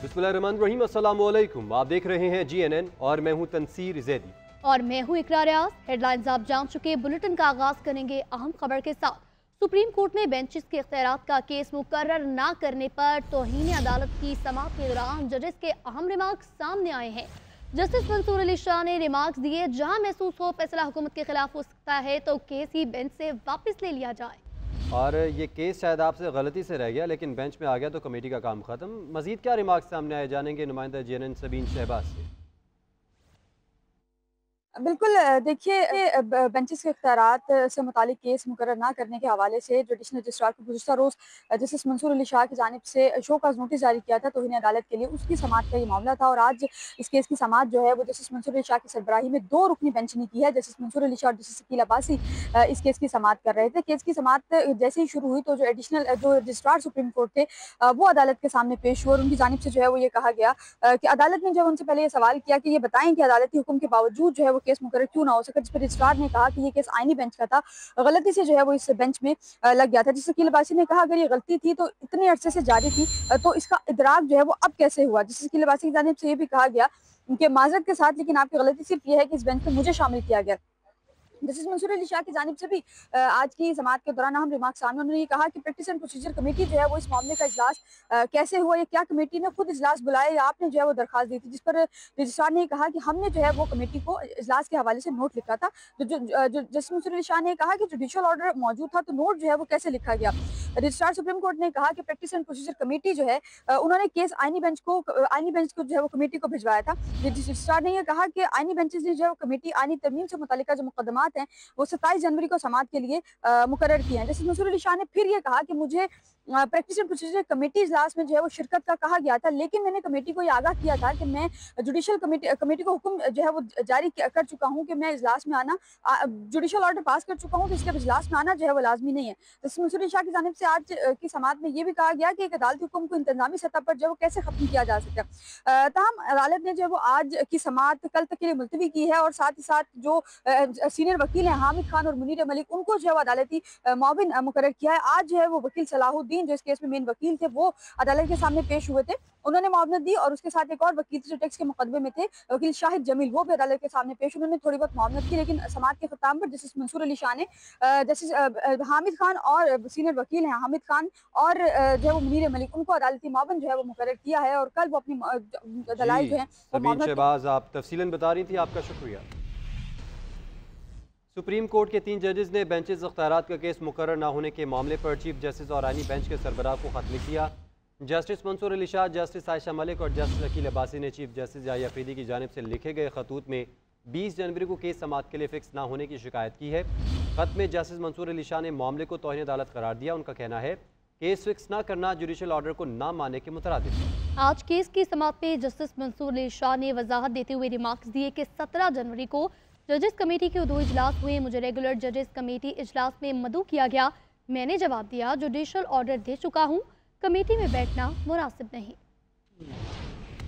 बिस्मिल्लाहिर्रहमानिर्रहीम, अस्सलामु अलैकुम। आप देख रहे हैं GNN और मैं हूं तनसीर जैदी। और मैं हूं इकरार रियाज। हेडलाइंस आप जान चुके। बुलेटिन का आगाज करेंगे अहम खबर के साथ। सुप्रीम कोर्ट में बेंचेस के इख्तियारात का केस मुकर्रर न करने पर तौहीन अदालत की समाअत के दौरान जजेस के अहम रिमार्क्स सामने आए हैं। जस्टिस मंसूर अली शाह ने रिमार्क्स दिए, जहां महसूस हो फैसला हुकूमत के खिलाफ हो सकता है तो केस ही बेंच से वापस ले लिया जाए। और ये केस शायद आपसे गलती से रह गया, लेकिन बेंच में आ गया तो कमेटी का काम खत्म। मजीद क्या रिमार्क्स सामने आए, जानेंगे नुमाइंदा GNN सबीन शहबाज से। बिल्कुल, देखिए, बेंचेस के इख्तियारात से मुतालिक केस मुकर्रर ना करने के हवाले से जुडिशल रजिस्ट्रार को गुज़िश्ता रोज़ जस्टिस मंसूर अली शाह की जानिब से शोकॉज़ नोटिस जारी किया था तौहीन अदालत के लिए। उसकी समाअत का ये मामला था और आज इस केस की समाअत जो है वो जस्टिस मंसूर अली शाह की सरबराही में 2 रुकनी बेंच ने की है। जस्टिस मंसूर अली शाह और जस्टिस अकील अब्बासी इस केस की समाअत कर रहे थे। केस की समाअत जैसे ही शुरू हुई तो जो रजिस्ट्रार सुप्रीम कोर्ट थे वो अदालत के सामने पेश हुए और उनकी जानिब से जो है वो ये कहा गया कि अदालत ने जब उनसे पहले ये सवाल किया कि ये बताएं कि अदालती हुक्म के बावजूद जो है वो केस मुकर्रर क्यों ना हो सका, जिस पर रजिस्ट्रार ने कहा कि ये केस आईनी बेंच का था, गलती से जो है वो इस बेंच में लग गया था। जिससे अकील अब्बासी ने कहा अगर ये गलती थी तो इतने अरसे से जारी थी तो इसका इदराक जो है वो अब कैसे हुआ। जिससे अकील अब्बासी की जानिब से ये भी कहा गया कि माजरत के साथ, लेकिन आपकी गलती सिर्फ ये है कि इस बेंच में मुझे शामिल किया गया। जस्टिस मंसूर अली शाह की जानिब से भी आज की समाअत के दौरान अहम रिमार्क सामने। उन्होंने ये कहा कि प्रैक्टिस एंड प्रोसीजर कमेटी जो है वो इस मामले का इजलास कैसे हुआ, या क्या कमेटी ने खुद इजलास बुलाया या आपने जो है वो दरखास्त दी थी, जिस पर रजिस्ट्रार ने कहा कि हमने जो है वो कमेटी को इजलास के हवाले से नोट लिखा था। जस्टिस मंसूर अली शाह ने कहा कि जुडिशियल ऑर्डर मौजूद था तो नोट जो है वो कैसे लिखा गया। रजिस्ट्रार सुप्रीम कोर्ट ने कहा कि प्रैक्टिस एंड प्रोसीजर कमेटी जो है उन्होंने केस आईनी बेंच को जो है वो कमेटी को भिजवाया था। रजिस्ट्रार ने यह कहा कि आईनी बेंचेस ने जो है वो कमेटी आईनी तरमीम से मुतालिका जो मुकदमात हैं वो 27 जनवरी को समाअत के लिए मुकर्रर किए हैं। जस्टिस मंसूर अली शाह ने फिर ये कहा कि मुझे प्रैक्टिस एंड प्रोसीजर कमेटी इजलास में जो है वो शिरकत का कहा गया था, लेकिन मैंने कमेटी को ये आगाह किया था कि मैं जुडिशियल कमेटी को हुक्म जो है वो जारी कर चुका हूं कि मैं इजलास में आना, जुडिशियल ऑर्डर पास कर चुका हूं, तो इसलिए इजलास में आना जो है वो लाजमी नहीं है। जस्टिस मंसूर अली शाह की जानिब से आज की समाअत में ये भी कहा गया कि एक अदालती हुक्म को इंतजामी सतह पर जो है वो कैसे खत्म किया जा सकता है। तमाम अदालत ने जो है वो आज की समाअत कल तक के लिए मुलतवी की है और साथ ही साथ जो सीनियर वकील हैं हामिद खान और मुनीर मलिक, उनको जो है वो अदालती मुआविन मुकर्रर किया है। आज जो है वो वकील सलाहुद्दीन जो इस केस में मेन वकील थे वो अदालत के सामने पेश हुए थे, उन्होंने मुआवनत दी। और उसके साथ एक और वकील थे जो टैक्स के मुकदमे में थे, वकील शाहिद जमील, वो भी अदालत के सामने पेश, उन्होंने थोड़ी बहुत मुआवनत की। लेकिन समाअत के खिताम पर जस्टिस मंसूर अली शाह ने जस्टिस हामिद खान और सीनियर वकील हैं हामिद खान और जो है वो मुनीर मलिक, उनको अदालती मुआविन जो है वो मुकर्रर किया है और कल वो अपनी दलाइल जो है सबीन शहबाज आप तफसीलन बता रही थी, आपका शुक्रिया। सुप्रीम कोर्ट के 3 जजेस ने बेंचेस इख्तियारात का केस मुकर्रर न होने के मामले पर चीफ जस्टिस और आईनी बेंच के सरबराह को खत लिख दिया। जस्टिस मंसूर अली शाह, जस्टिस आयशा मलिक और जस्टिस अकील अब्बासी ने चीफ जस्टिस याहिया अफरीदी की जानिब से लिखे गए खतूत में 20 जनवरी को केस समाअत के लिए फिक्स न होने की शिकायत की है। खत में जस्टिस मंसूर अली शाह ने मामले को तौहीन अदालत करार दिया। उनका कहना है केस फिक्स न करना जुडिशियल ऑर्डर को न मानने के मुतरादिफ है। आज केस की समाअत में जस्टिस मंसूर अली शाह ने वजाहत देते हुए रिमार्क्स दिए कि 17 जनवरी को जजेस कमेटी के 2 इजलास हुए, मुझे रेगुलर जजेस कमेटी इजलास में मदऊ किया गया। मैंने जवाब दिया जुडिशियल ऑर्डर दे चुका हूँ, कमेटी में बैठना मुनासिब नहीं।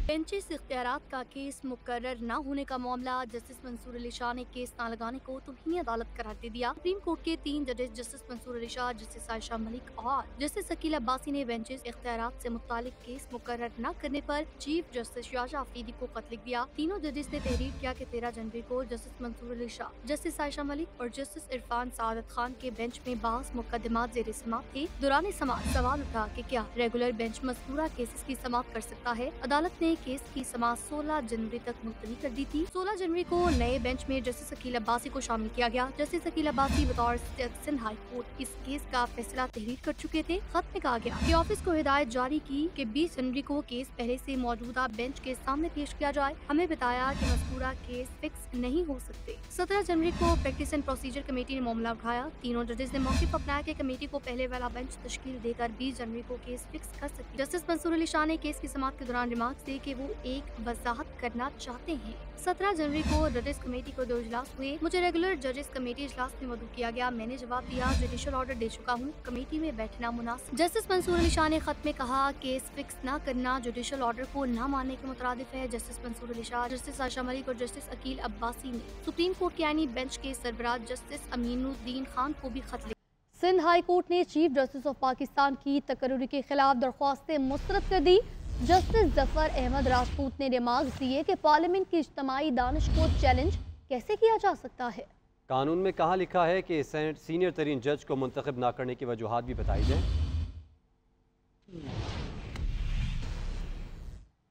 बेंचेस इख्तियारात का केस मुकर्रर न होने का मामला, जस्टिस मंसूर अली शाह ने केस न लगाने को तौहीन अदालत करार दे दिया। सुप्रीम कोर्ट के 3 जजेस जस्टिस मंसूर अली शाह, जस्टिस आयशा मलिक और जस्टिस अकील अब्बासी ने बेंचेस इख्तियारात से मुतालिक केस मुकर्रर न करने पर चीफ जस्टिस याहिया अफरीदी को खत लिख दिया। तीनों जजेस ने तहरीर किया कि 13 जनवरी को जस्टिस मंसूर अली शाह, जस्टिस आयशा मलिक और जस्टिस इरफान सादत खान के बेंच में बास मुकदमात जेर समाअत थे। दौरान समाअत सवाल उठा कि क्या रेगुलर बेंच मज़कूरा केसेस की समाअत कर सकता है। अदालत ने केस की समाअत 16 जनवरी तक मुलतवी कर दी थी। 16 जनवरी को नए बेंच में जस्टिस अकील अब्बासी को शामिल किया गया। जस्टिस अकील अब्बासी बतौर सिंध हाई कोर्ट इस केस का फैसला तहरीर कर चुके थे। खत में कहा गया कि ऑफिस को हिदायत जारी की कि 20 जनवरी को केस पहले से मौजूदा बेंच के सामने पेश किया जाए। हमें बताया कि मज़कूरा केस फिक्स नहीं हो सकते। 17 जनवरी को प्रैक्टिस एंड प्रोसीजर कमेटी ने मामला उठाया। तीनों जजेस ने मौके पर अपनाया कि कमेटी को पहले वाला बेंच तश्कील देकर 20 जनवरी को केस फिक्स कर सकते। जस्टिस मंसूर अली शाह ने केस की समाअत के दौरान रिमार्क्स दिए कि वो एक वजाहत करना चाहते हैं। 17 जनवरी को जजेस कमेटी को 2 इजलास हुए, मुझे रेगुलर जजेस कमेटी इजलास में मदऊ किया गया। मैंने जवाब दिया जुडिशियल ऑर्डर दे चुका हूँ, कमेटी में बैठना मुनासिब। जस्टिस मंसूर अली शाह ने खत में कहा केस फिक्स न करना जुडिशियल ऑर्डर को न मानने के मुतरादिफ है। जस्टिस मंसूर अली शाह, जस्टिस आयशा मलिक और जस्टिस अकील अब्बासी ने सुप्रीम कोर्ट के आईनी बेंच के सरबराह जस्टिस अमीनुद्दीन खान को भी खत लिखा। सिंध हाई कोर्ट ने चीफ जस्टिस ऑफ पाकिस्तान की तकर्रुरी के खिलाफ दरख्वास्तें मुस्तरद कर दी। जस्टिस जफर अहमद राजपूत ने रिमार्क्स दिए कि पार्लियामेंट की इज्तिमाई दानिश को चैलेंज कैसे किया जा सकता है। कानून में कहाँ लिखा है कि सीनियर तरीन जज को मुंतखब ना करने की वजूहात भी बताई जाए।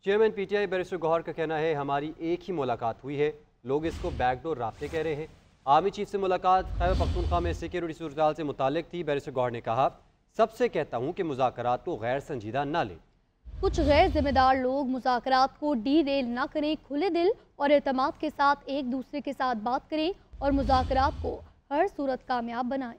चेयरमैन पीटीआई बैरिस्टर गौहर का कहना है हमारी एक ही मुलाकात हुई है, लोग इसको बैकडोर राब्ते कह रहे हैं। आर्मी चीफ से मुलाकात खैबर पख्तूनख्वा में सिक्योरिटी सूरत से मुताल्लिक थी। बैरिस्टर गौहर ने कहा सबसे कहता हूँ कि मुज़ाकरात को गैर संजीदा ना लें। कुछ गैर जिम्मेदार लोग मुज़ाकरात को डीरेल ना करें, खुले दिल और एतमाद के साथ एक दूसरे के साथ बात करें और मुज़ाकरात को हर सूरत कामयाब बनाएं।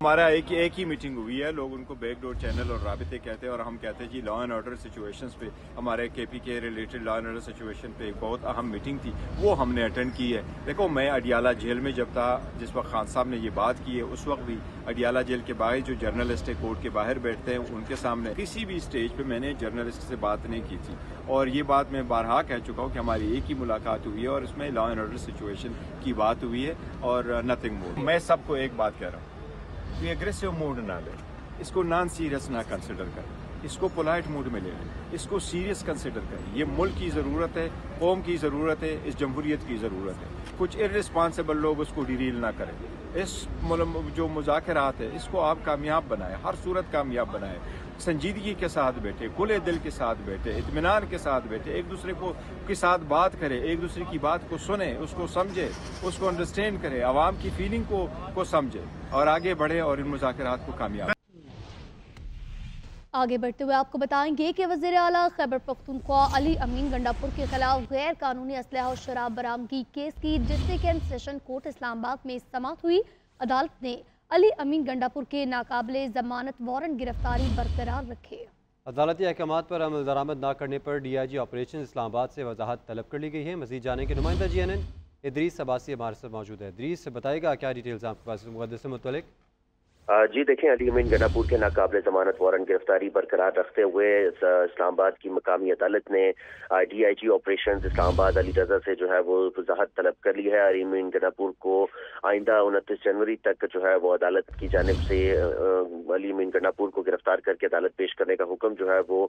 हमारा एक ही मीटिंग हुई है, लोग उनको बैकडोर चैनल और राबिते कहते हैं और हम कहते हैं जी लॉ एंड ऑर्डर सिचुएशंस पे हमारे केपी के related law and order situation पे एक बहुत अहम मीटिंग थी, वो हमने अटेंड की है। देखो मैं अडियाला जेल में जब था, जिस वक्त खान साहब ने ये बात की है, उस वक्त भी अडियाला जेल के बाहर जो जर्नलिस्ट है कोर्ट के बाहर बैठते हैं उनके सामने किसी भी स्टेज पे मैंने जर्नलिस्ट से बात नहीं की थी और ये बात मैं बारहा कह चुका हूँ कि हमारी एक ही मुलाकात हुई है और इसमें लॉ एंड ऑर्डर सिचुएशन की बात हुई है और नथिंग मोर। मैं सबको एक बात कह रहा हूँ, ये एग्रेसिव मूड ना ले, इसको नॉन सीरियस ना कंसिडर करें, इसको पोलाइट मूड में ले लें, इसको सीरियस कंसिडर करें। ये मुल्क की ज़रूरत है, कौम की ज़रूरत है, इस जमहूरियत की ज़रूरत है। कुछ इर्रिस्पॉन्सिबल लोग उसको डिरील ना करें। इस जो मुज़ाकरात है इसको आप कामयाब बनाएं, हर सूरत कामयाब बनाएं, संजीदगी के साथ बैठे, खुले दिल के साथ बैठे, इत्मीनान के साथ बैठे, एक दूसरे को के साथ बात करें, एक दूसरे की बात को सुने, उसको समझे, उसको अंडरस्टैंड करें, आवाम की फीलिंग को समझे और आगे बढ़े और इन मुज़ाकरात को कामयाब। आगे बढ़ते हुए आपको बताएंगे कि वज़ीर आला खैबर पख्तूनख्वा अली अमीन गंडापुर के खिलाफ गैर कानूनी असलहा और शराब बरामदगी केस की district and session court Islamabad में समाअत हुई। अदालत ने अली अमीन गंडापुर के नाकाबिले जमानत वारंट गिरफ्तारी बरकरार रखे। अदालती अहकाम पर अमल दरामद न करने पर DIG ऑपरेशन इस्लामाबाद से वजाहत तलब कर ली गई है। मजीद जाने के नुमाइंदा GNN इदरीस अब्बासी हमारे साथ मौजूद है। इदरीस बताएगा क्या डिटेल्स आपके पास मुक़द्दस से मुतल्लिक? जी देखें, अली अमीन गंडापुर के नाकाबिले जमानत वारंट गिरफ्तारी बरकरार रखते हुए इस्लामाबाद की मकामी अदालत ने DIG ऑपरेशन इस्लामाबाद अली रजा से जो है वो वजाहत तलब कर ली है। अली अमीन गंडापुर को आइंदा 29 जनवरी तक जो है वो अदालत की जानिब से अली अमीन गंडापुर को गिरफ्तार करके अदालत पेश करने का हुक्म जो है वो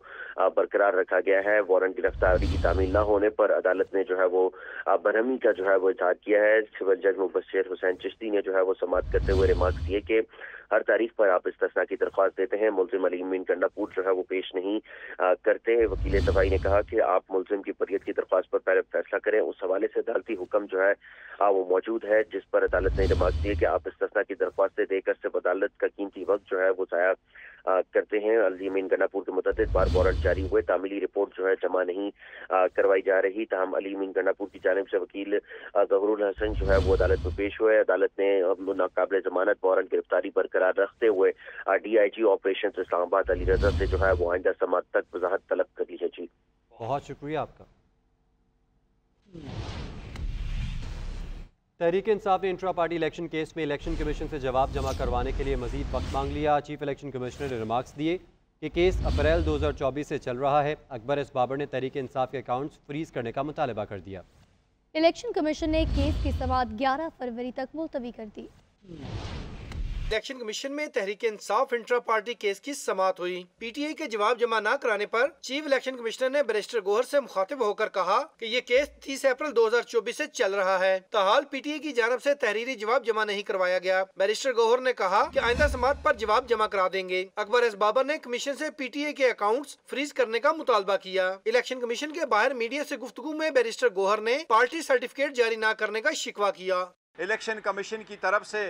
बरकरार रखा गया है। वारंट गिरफ्तारी की तामील न होने पर अदालत ने जो है वो बरहमी का जो है वो इजहार किया है। सिविल जज मुबश्शिर हुसैन चिश्ती ने जो है वो समाअत करते हुए रिमार्क्स दिए कि हर तारीख पर आप इस्तिस्ना की दरख्वास्त देते हैं, मुल्जिम अली अमीन गंडापुर जो है वो पेश नहीं करते। वकील दफाई ने कहा कि आप मुल्जिम की बरियत की दरख्वास्त पर पहले फैसला करें। उस हवाले से अदालती हुक्म जो है वो मौजूद है, जिस पर अदालत ने रिमार्क दिए कि आप इस्तिस्ना की दरख्वास्तें देकर सिर्फ अदालत का कीमती वक्त जो है वो ज़ाया करते हैं। अली अमीन गंडापुर के मुतअद्दिद बार वारंट जारी हुए, तामीली रिपोर्ट जो है जमा नहीं करवाई जा रही। ताहम अली अमीन गंडापुर की जानिब से वकील गहरुल हसन जो है वो अदालत में पेश हुए। अदालत ने नाकाबिले जमानत वारंट गिरफ्तारी बरकरार रखते हुए DIG ऑपरेशन इस्लामाबाद अली रजा से जो है वो आइंदा समाअत तक वजाहत तलब कर ली है। जी बहुत शुक्रिया आपका। तहरीक इंसाफ ने इंट्रा पार्टी इलेक्शन केस में इलेक्शन कमीशन से जवाब जमा करवाने के लिए मजीद वक्त मांग लिया। चीफ इलेक्शन कमिश्नर ने रिमार्क्स दिए कि केस अप्रैल 2024 से चल रहा है। अकबर एस बाबर ने तहरीक इंसाफ के अकाउंट्स फ्रीज करने का मुतालबा कर दिया। इलेक्शन कमीशन ने केस की समाअत 11 फरवरी तक मुलतवी कर दी। इलेक्शन कमीशन में Tehreek Insaf intra party case की समाअत हुई। PTI के जवाब जमा न कराने पर चीफ इलेक्शन कमिश्नर ने बैरिस्टर गौहर से मुखातिब होकर कहा कि ये केस 30 अप्रैल 2024 से चल रहा है। ताहाल PTI की जानब से तहरीरी जवाब जमा नहीं करवाया गया। बैरिस्टर गौहर ने कहा कि आइंदा समाअत पर जवाब जमा करा देंगे। अकबर एस बाबर ने कमीशन से PTI के अकाउंट्स फ्रीज करने का मुतालबा किया। इलेक्शन कमीशन के बाहर मीडिया से गुफ्तगू में बैरिस्टर गौहर ने पार्टी सर्टिफिकेट जारी न करने का शिकवा किया। इलेक्शन कमीशन की तरफ से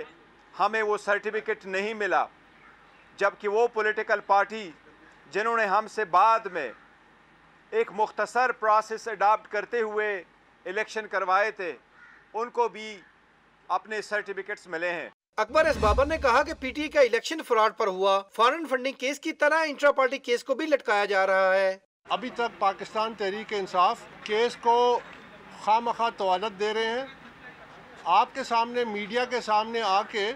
हमें वो सर्टिफिकेट नहीं मिला, जबकि वो पॉलिटिकल पार्टी जिन्होंने हमसे बाद में एक मुख्तसर प्रोसेस अडॉप्ट करते हुए इलेक्शन करवाए थे, उनको भी अपने सर्टिफिकेट्स मिले हैं। अकबर एस बाबर ने कहा कि PTI का इलेक्शन फ्रॉड पर हुआ फॉरेन फंडिंग केस की तरह इंट्रा पार्टी केस को भी लटकाया जा रहा है। अभी तक पाकिस्तान तहरीक इंसाफ केस को खामखा तवालत दे रहे हैं। आपके सामने मीडिया के सामने आके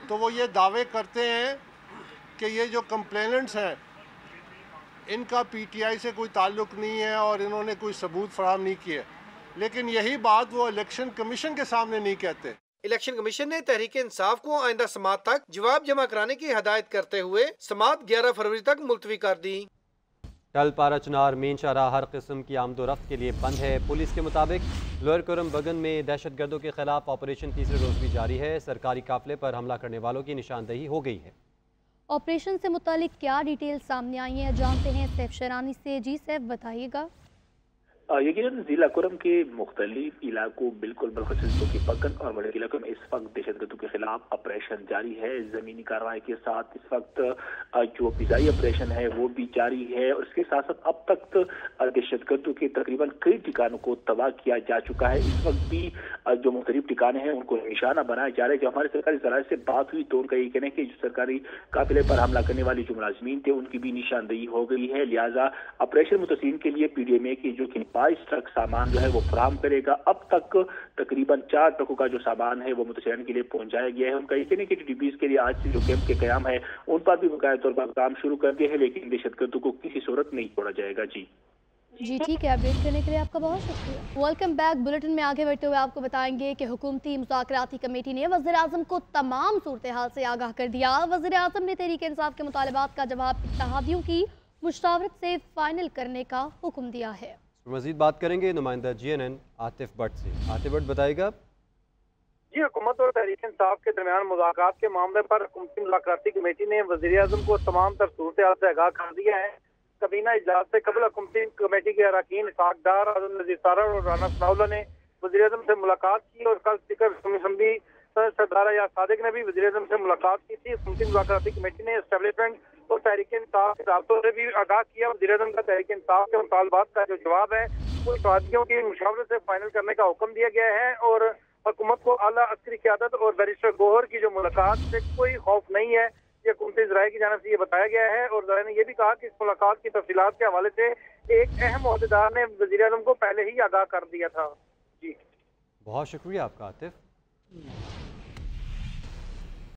तो वो ये दावे करते हैं कि ये जो कंप्लेनेंट्स हैं इनका PTI से कोई ताल्लुक़ नहीं है और इन्होंने कोई सबूत फराहम नहीं किए, लेकिन यही बात वो इलेक्शन कमीशन के सामने नहीं कहते। इलेक्शन कमीशन ने तहरीक इंसाफ को आइंदा समात तक जवाब जमा कराने की हिदायत करते हुए समात 11 फरवरी तक मुलतवी कर दी। कल पारा चनार मेन शाहराह हर किस्म की आमदोरफ्त के लिए बंद है। पुलिस के मुताबिक लोअर कोरम बगन में दहशतगर्दों के खिलाफ ऑपरेशन तीसरे रोज भी जारी है। सरकारी काफिले पर हमला करने वालों की निशानदही हो गई है। ऑपरेशन से मुतालिक क्या डिटेल सामने आई है, जानते हैं सैफ शरानी से। जी सैफ, बताइएगा। यकीनन जिला कोरम के मुख्तलिफ इलाकों बिल्कुल बलखसूस की पकन और बड़े इलाकों में इस वक्त दहशतगर्दों के खिलाफ ऑपरेशन जारी है। जमीनी कार्रवाई के साथ इस वक्त जो फिजाई ऑपरेशन है वो भी जारी है और इसके साथ साथ अब तक दहशतगर्दों के तकरीबन कई ठिकानों को तबाह किया जा चुका है। इस वक्त भी जो मुख्तलिफ ठिकाने हैं उनको निशाना बनाया जा रहा है। जब हमारे सरकारी जराये से बात हुई तो उनका ये कहना है कि जो सरकारी काफिले पर हमला करने वाले जो मुलाजमीन थे उनकी भी निशानदही हो गई है। लिहाजा ऑपरेशन मुतसीन के लिए PDMA की जो 22 ट्रक सामान जो है वो फराहम करेगा। अब तक तकरीबन 4 ट्रकों का जो सामान है वो मुतशरीन के लिए पहुंचाया गया है। उनका ये कहना है कि DBs के लिए आज से जो कैंप के कयाम है उन पर भी मुकायदा तौर पर काम शुरू कर दिया है, लेकिन दहशतगर्दों को किसी सूरत नहीं छोड़ा जाएगा। जी ठीक है, अपडेट करने के लिए आपका बहुत शुक्रिया। Welcome back. बुलेटिन में आगे बढ़ते हुए आपको बताएंगे कि हुकूमती मुज़ाकराती कमेटी ने वज़ीर-ए-आज़म को तमाम सूरत हाल से आगाह कर दिया। वज़ीर-ए-आज़म ने तहरीक इंसाफ के मुतालबात का जवाब इत्तेहादियों की मुशावरत से फाइनल करने का हुक्म दिया है। मज़ीद बात करेंगे नुमाइंदा GNN आतिफ भट्ट से। आतिफ भट्ट, बताइएगा। जी, हुकूमत और तहरीक इंसाफ के दरमियान मुज़ाकरात के मामले पर हुकूमती मुज़ाकराती कमेटी ने वज़ीर-ए-आज़म को तमाम तर सूरत हाल से आगाह कर दिया है। कबीना इजलास से कबल हुकूमती कमेटी के अरकान इसहाक डार, नज़ीर सारा और राना सनाउल्लाह ने वज़ीर-ए-आज़म से मुलाकात की और कल स्पीकर असम्बली सरदार याद सादिक ने भी वज़ीर-ए-आज़म से मुलाकात की थी। हुकूमती मुज़ाकराती कमेटी ने एस्टेब्लिशमेंट और तहरीक इंसाफ के राब्तों से भी आगाह किया। वज़ीर-ए-आज़म का तहरीक इंसाफ के मुतालबात का जो जवाब है वो इत्तेहादियों की मुशावरत से फाइनल करने का हुक्म दिया गया है और हुकूमत को आला अस्करी क़यादत और बैरिस्टर गोहर की जो मुलाकात से कोई खौफ नहीं है, ये हुकूमती ज़राए की जानिब से ये बताया गया है। और ज़राए ने यह भी कहा कि इस मुलाकात की तफसीलात के हवाले से एक अहम ओहदेदार ने वज़ीर-ए-आज़म को पहले ही आगाह कर दिया था। जी, बहुत शुक्रिया आपका आतिफ।